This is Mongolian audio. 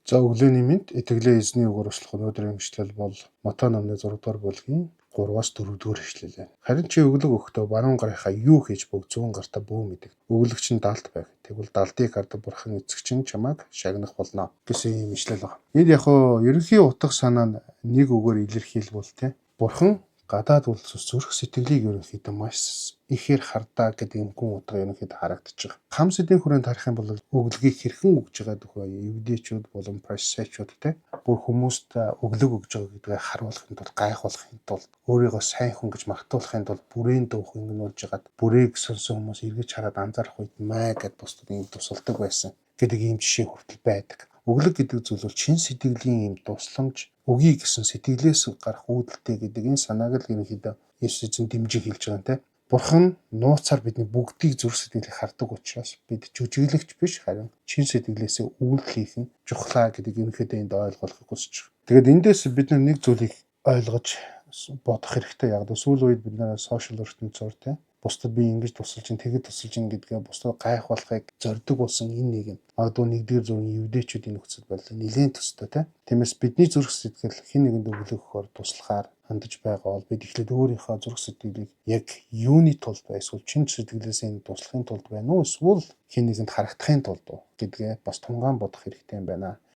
За өглөөний мэнд итгэлээ эзний үгээр услах өнөөдрийн ишлэл бол Матай номны 6 дугаар бүлгийн 3-аас 4 дугаар ишлэл байна. Харин чи өглөг өгтөө баруун гарынхаа юу хийж бүг зүүн гартаа бүү мэдэг. Өглөгч нь далд байх. Тэгвэл далдыг хардаг бурхан эцэг чинь чамайг шагнах болно гэсэн ийм ишлэл байна. Энд яг ерөнхий утга санаа нь нэг үгээр илэрхийлбэл те бурхан гадаад үлсс зүрх сэтгэлийг ерөнхийдөө маш ихээр хардаа гэдэг юм гүн утга ерөнхийдөө харагдаж байгаа. Хам сэдийн хүрээнд харах юм бол өглөгийг хэрхэн өгж байгаа дөхөө евдээчүүд болон фарисеучуд те бүр хүмүүст өглөг өгж байгаа гэдгээ харуулахын тулд гайхуулахын тулд өөрийгөө сайн хүн гэж магтуулахын тулд бүрээн дуух ингэнүүлж хагаад бүрээг сонсон хүмүүс эргэж хараад анзаарах үед маа гэд бусдад ийм тусалдаг байсан гэдэг ийм жишээ хүртэл байдаг. Өглөг гэдэг зүйл бол чин сэтгэлийн ийм тусламж өгье гэсэн сэтгэлээс гарах үүдэлтэй гэдэг энэ санааг л ерөнхийдөө Есүс эзэн дэмжиж хэлж байгаа юм те. Бурхан нууцаар бидний бүгдийг зүрх сэтгэлийг хардаг учраас бид жүжиглэгч биш харин чин сэтгэлээсээ үйлдэл хийх нь чухлаа гэдэг ерөнхийдөө энд ойлгохыг хүсэж байгаа. Тэгээд эндээс бид нэг зүйлийг ойлгож бодох хэрэгтэй. Яг сүүлийн үед бид нэр сошиал ертөнцөөр те бусдад би ингэж тусалж ин тэгэд тусалж ин гэдгээ бусдад гайхуулахыг зорддог болсон энэ нийгэм магадгүй нэгдүгээр зургийн евдээчүүдийн нөхцөл байдал нэлээд төстэй те. Тиймээс бидний зүрх сэтгэл хэн нэгэнд өглөг өгөхөөр туслахаар хандаж байгаа бол бид эхлээд өөрийнхөө зүрх сэтгэлийг яг юуны тулд ба эсвэл чин сэтгэлээс энэ туслахын тулд байна уу эсвэл хэн нэгэнд харагдахын тулд уу гэдгээ бас тунгаан бодох хэрэгтэй юм байна.